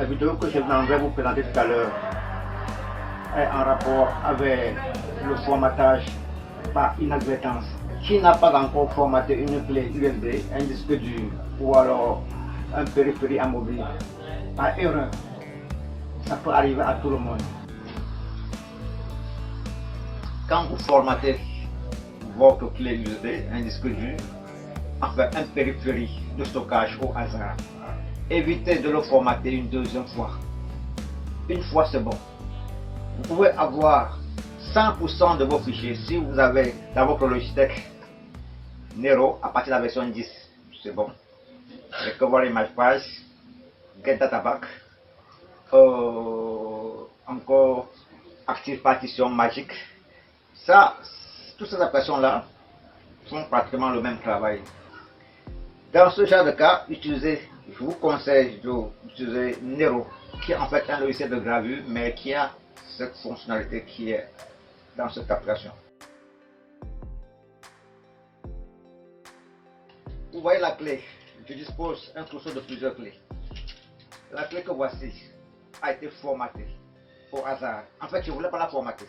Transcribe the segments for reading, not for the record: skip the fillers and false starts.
La vidéo que je vais vous présenter tout à l'heure est en rapport avec le formatage par inadvertance. Qui n'a pas encore formaté une clé USB, un disque dur ou alors un périphérique amovible par erreur? Ça peut arriver à tout le monde. Quand vous formatez votre clé USB, un disque dur, enfin un périphérique de stockage au hasard, évitez de le formater une deuxième fois. Une fois c'est bon. Vous pouvez avoir 100% de vos fichiers si vous avez dans votre Logitech Nero à partir de la version 10, c'est bon. Recover Image Page, Get Data Back, encore Active Partition Magic. Ça, toutes ces applications-là font pratiquement le même travail. Dans ce genre de cas, je vous conseille d'utiliser Nero, qui est en fait un logiciel de gravure, mais qui a cette fonctionnalité qui est dans cette application. Vous voyez la clé, je dispose un trousseau de plusieurs clés. La clé que voici a été formatée au hasard. En fait, je ne voulais pas la formater.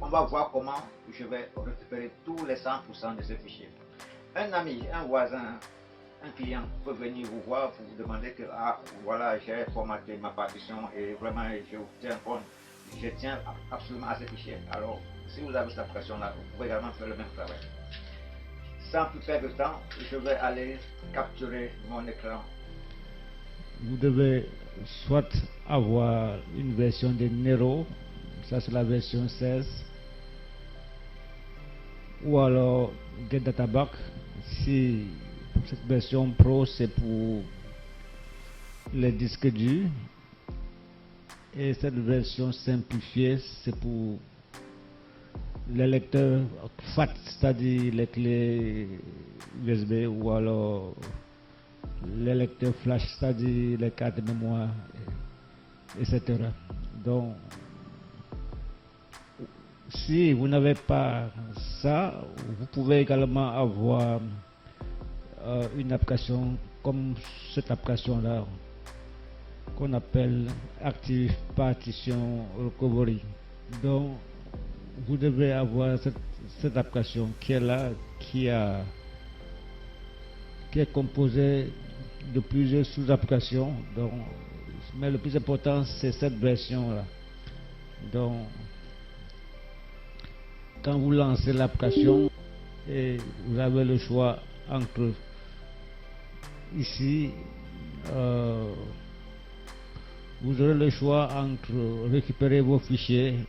On va voir comment je vais récupérer tous les 100% de ces fichiers. Un ami, un voisin, un client peut venir vous voir pour vous demander que voilà, j'ai formaté ma partition et vraiment je tiens absolument à ces fichiers. Alors, si vous avez cette application-là, vous pouvez également faire le même travail. Sans plus perdre de temps, je vais aller capturer mon écran. Vous devez soit avoir une version de Nero, ça c'est la version 16, ou alors Get Data Back, si cette version Pro c'est pour les disques durs, et cette version simplifiée c'est pour les lecteurs FAT, c'est-à-dire les clés USB, ou alors les lecteurs flash, c'est-à-dire les cartes de mémoire, etc. Donc, si vous n'avez pas ça, vous pouvez également avoir une application comme cette application-là, qu'on appelle Active Partition Recovery. Donc, vous devez avoir cette application qui est là, qui est composée de plusieurs sous-applications. Donc, mais le plus important, c'est cette version-là. Donc, quand vous lancez l'application, et vous avez le choix entre ici, vous aurez le choix entre récupérer vos fichiers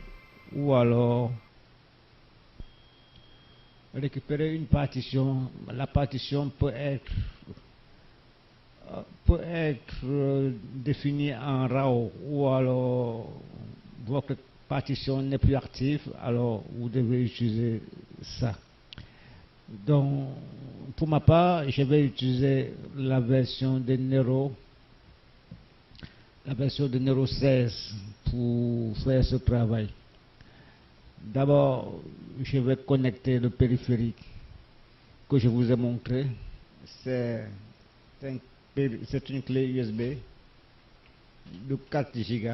ou alors récupérer une partition. La partition peut être définie en RAW, ou alors votre partition n'est plus active, alors vous devez utiliser ça. Donc, pour ma part, je vais utiliser la version de Nero, la version de Nero 16 pour faire ce travail. D'abord, je vais connecter le périphérique que je vous ai montré. C'est une clé USB de 4 Go.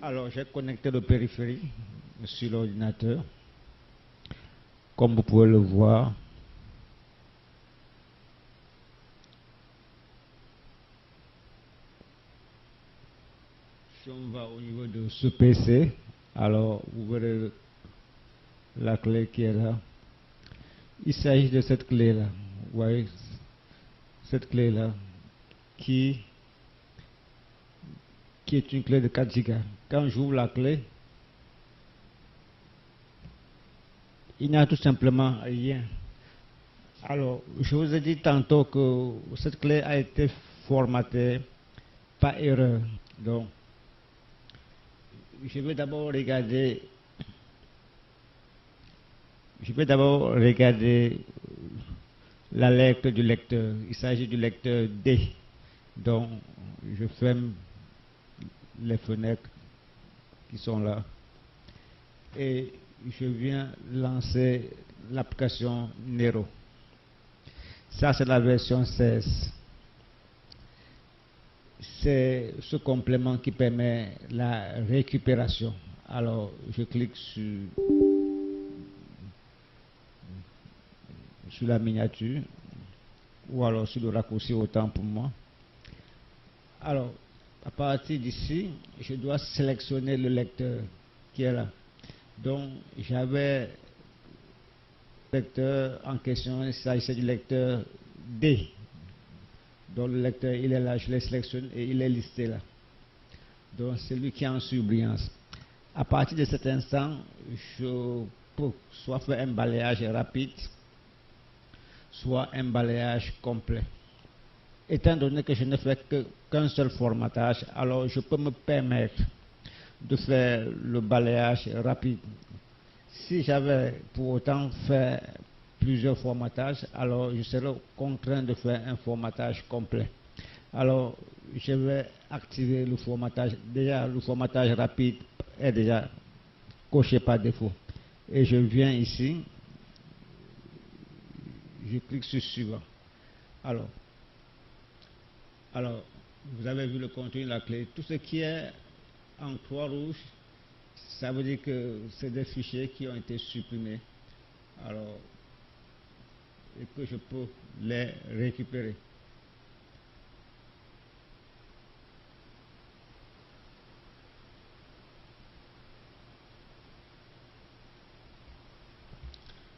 Alors, j'ai connecté le périphérique sur l'ordinateur. Comme vous pouvez le voir, si on va au niveau de ce PC, alors vous verrez la clé qui est là. Il s'agit de cette clé-là. Vous voyez, cette clé-là qui est une clé de 4 Go. Quand j'ouvre la clé, il n'y a tout simplement rien. Alors, je vous ai dit tantôt que cette clé a été formatée par erreur. Donc, je vais d'abord regarder l'alerte du lecteur. Il s'agit du lecteur D. Donc, je ferme les fenêtres qui sont là et je viens lancer l'application Nero. Ça, c'est la version 16. C'est ce complément qui permet la récupération. Alors, je clique sur la miniature ou alors sur le raccourci autant pour moi. Alors, à partir d'ici, je dois sélectionner le lecteur qui est là. Donc, j'avais le lecteur en question, il s'agissait du lecteur D. Donc, le lecteur, il est là, je le sélectionne et il est listé là. Donc, c'est lui qui est en surbrillance. À partir de cet instant, je peux soit faire un balayage rapide, soit un balayage complet. Étant donné que je ne fais qu'un seul formatage, alors je peux me permettre de faire le balayage rapide. Si j'avais pour autant fait plusieurs formatages, alors je serais contraint de faire un formatage complet. Alors, je vais activer le formatage. Déjà, le formatage rapide est déjà coché par défaut. Et je viens ici, je clique sur suivant. Alors, vous avez vu le contenu de la clé. Tout ce qui est en croix rouge, ça veut dire que c'est des fichiers qui ont été supprimés. Alors, et que je peux les récupérer.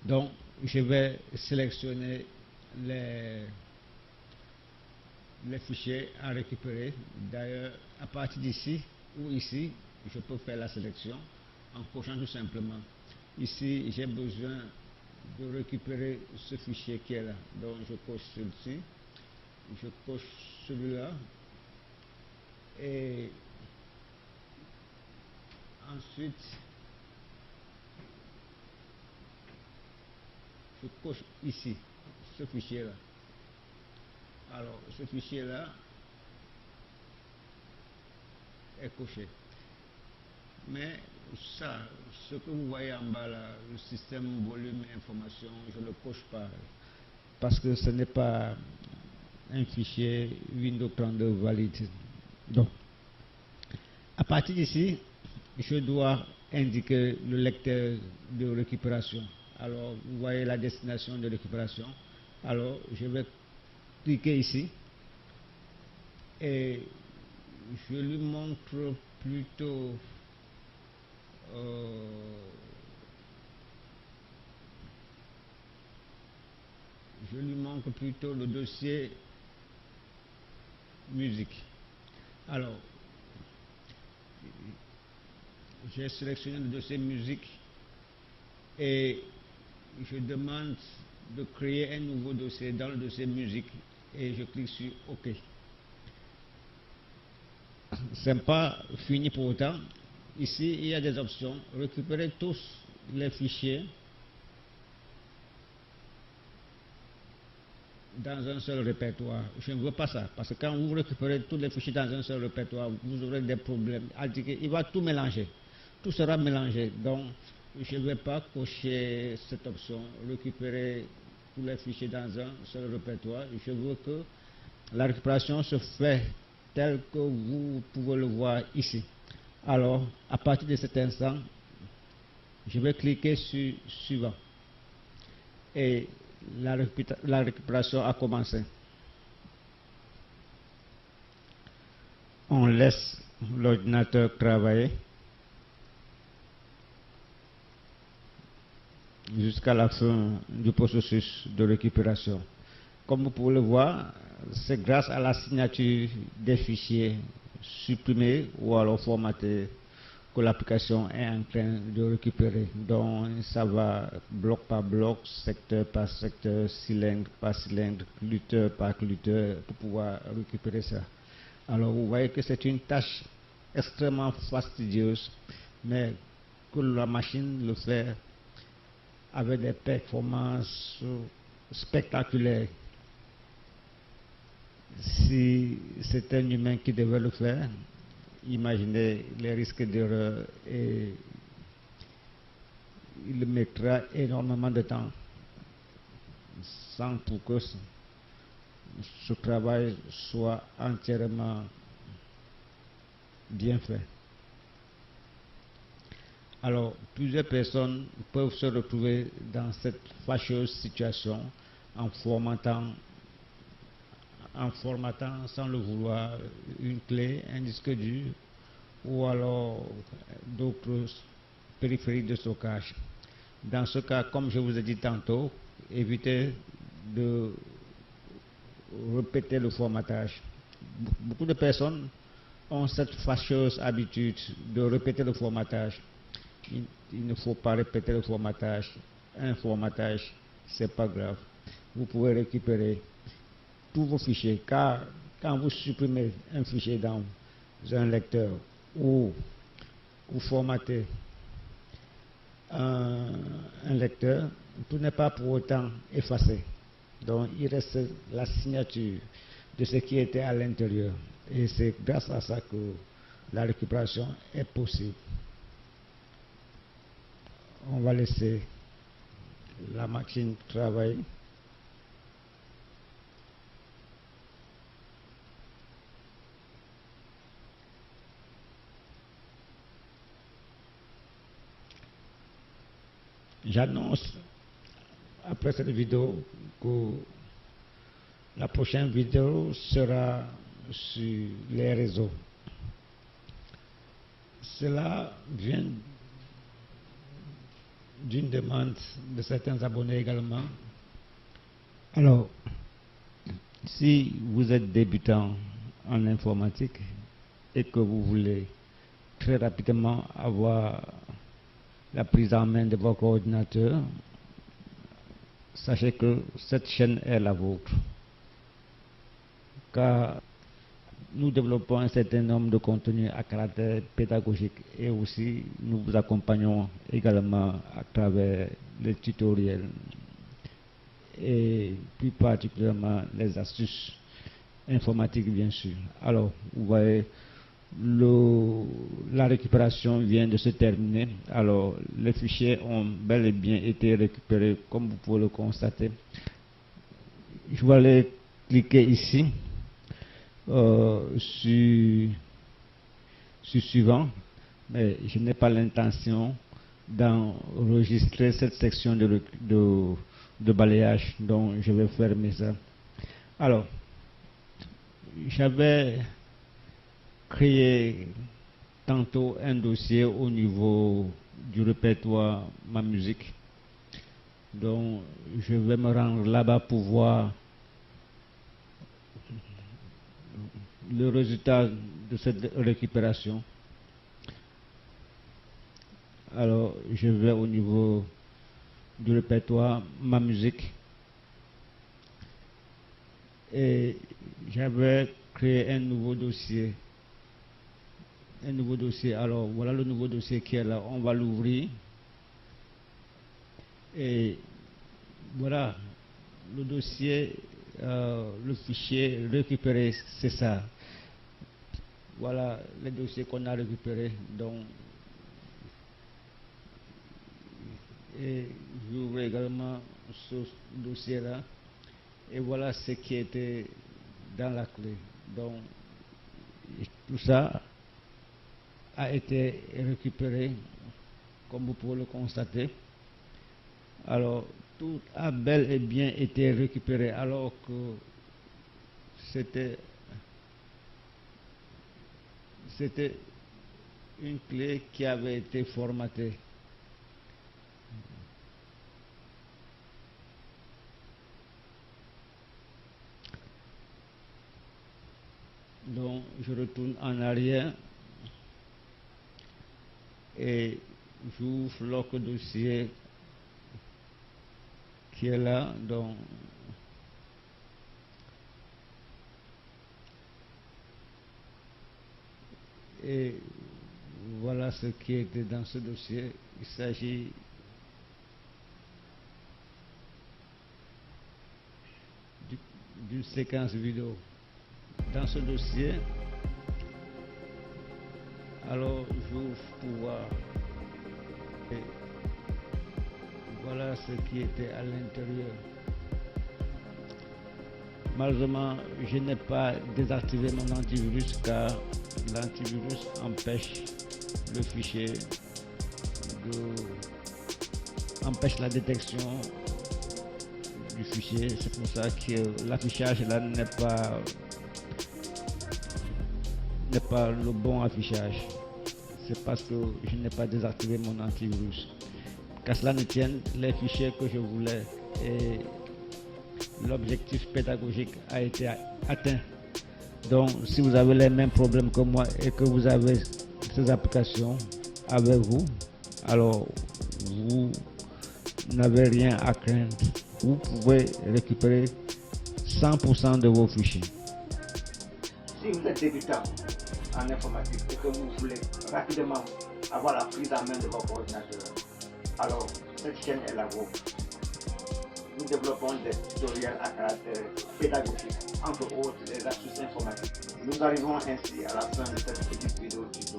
Donc, je vais sélectionner les fichiers à récupérer. D'ailleurs, à partir d'ici ou ici, je peux faire la sélection en cochant tout simplement. Ici, j'ai besoin de récupérer ce fichier qui est là. Donc, je coche celui-ci, je coche celui-là et ensuite, je coche ici ce fichier-là. Alors, ce fichier-là est coché. Mais ça, ce que vous voyez en bas là, le système volume et information, je ne le coche pas parce que ce n'est pas un fichier Windows 32 valide. Donc, à partir d'ici, je dois indiquer le lecteur de récupération. Alors, vous voyez la destination de récupération. Alors, je vais cliquer ici et je lui montre plutôt le dossier musique. Alors, j'ai sélectionné le dossier musique et je demande de créer un nouveau dossier dans le dossier musique et je clique sur OK. Ce n'est pas fini pour autant. Ici, il y a des options. Récupérer tous les fichiers dans un seul répertoire. Je ne veux pas ça, parce que quand vous récupérez tous les fichiers dans un seul répertoire, vous aurez des problèmes. Il va tout mélanger. Tout sera mélangé. Donc, je ne vais pas cocher cette option, récupérer tous les fichiers dans un seul répertoire. Je veux que la récupération se fait telle que vous pouvez le voir ici. Alors, à partir de cet instant, je vais cliquer sur suivant. Et la récupération a commencé. On laisse l'ordinateur travailler jusqu'à la fin du processus de récupération. Comme vous pouvez le voir, c'est grâce à la signature des fichiers supprimés ou alors formatés que l'application est en train de récupérer. Donc ça va bloc par bloc, secteur par secteur, cylindre par cylindre, cluteur par cluteur pour pouvoir récupérer ça. Alors vous voyez que c'est une tâche extrêmement fastidieuse, mais que la machine le fait avec des performances spectaculaires. Si c'est un humain qui devait le faire, imaginez les risques d'erreur et il mettra énormément de temps sans pour que ce travail soit entièrement bien fait. Alors, plusieurs personnes peuvent se retrouver dans cette fâcheuse situation en formatant sans le vouloir une clé, un disque dur ou alors d'autres périphériques de stockage. Dans ce cas, comme je vous ai dit tantôt, évitez de répéter le formatage. Beaucoup de personnes ont cette fâcheuse habitude de répéter le formatage. Il ne faut pas répéter le formatage. Un formatage, c'est pas grave. Vous pouvez récupérer tous vos fichiers, car quand vous supprimez un fichier dans un lecteur ou vous formatez un lecteur, tout n'est pas pour autant effacé. Donc il reste la signature de ce qui était à l'intérieur. Et c'est grâce à ça que la récupération est possible. On va laisser la machine travailler. J'annonce après cette vidéo que la prochaine vidéo sera sur les réseaux. Cela vient d'une demande de certains abonnés également. Alors, si vous êtes débutant en informatique et que vous voulez très rapidement avoir la prise en main de votre ordinateur, sachez que cette chaîne est la vôtre. Car nous développons un certain nombre de contenus à caractère pédagogique et aussi nous vous accompagnons également à travers les tutoriels et plus particulièrement les astuces informatiques bien sûr. Alors, vous voyez, la récupération vient de se terminer. Alors, les fichiers ont bel et bien été récupérés comme vous pouvez le constater. Je vais aller cliquer ici sur suivant, mais je n'ai pas l'intention d'enregistrer cette section de balayage, donc je vais fermer ça. Alors, j'avais créé tantôt un dossier au niveau du répertoire ma musique, donc je vais me rendre là-bas pour voir le résultat de cette récupération. Alors, je vais au niveau du répertoire ma musique et j'avais créé un nouveau dossier. Alors, voilà le nouveau dossier qui est là. On va l'ouvrir et voilà le dossier, le fichier récupéré, c'est ça. Voilà les dossiers qu'on a récupérés. Donc, et j'ouvre également ce dossier-là. Et voilà ce qui était dans la clé. Donc, tout ça a été récupéré, comme vous pouvez le constater. Alors, tout a bel et bien été récupéré, alors que c'était une clé qui avait été formatée. Donc, je retourne en arrière et j'ouvre l'autre dossier qui est là. Donc, et voilà ce qui était dans ce dossier. Il s'agit d'une séquence vidéo. Dans ce dossier, alors j'ouvre pour voir. Et voilà ce qui était à l'intérieur. Malheureusement, je n'ai pas désactivé mon antivirus car l'antivirus empêche le fichier empêche la détection du fichier. C'est pour ça que l'affichage là n'est pas le bon affichage. C'est parce que je n'ai pas désactivé mon antivirus. Qu'à cela ne tienne, les fichiers que je voulais et l'objectif pédagogique a été atteint. Donc, si vous avez les mêmes problèmes que moi et que vous avez ces applications avec vous, alors vous n'avez rien à craindre. Vous pouvez récupérer 100% de vos fichiers. Si vous êtes débutant en informatique et que vous voulez rapidement avoir la prise en main de votre ordinateur, alors cette chaîne est la vôtre. Nous développons des tutoriels à caractère pédagogique, entre autres les astuces informatiques. Nous arrivons ainsi à la fin de cette petite vidéo tuto.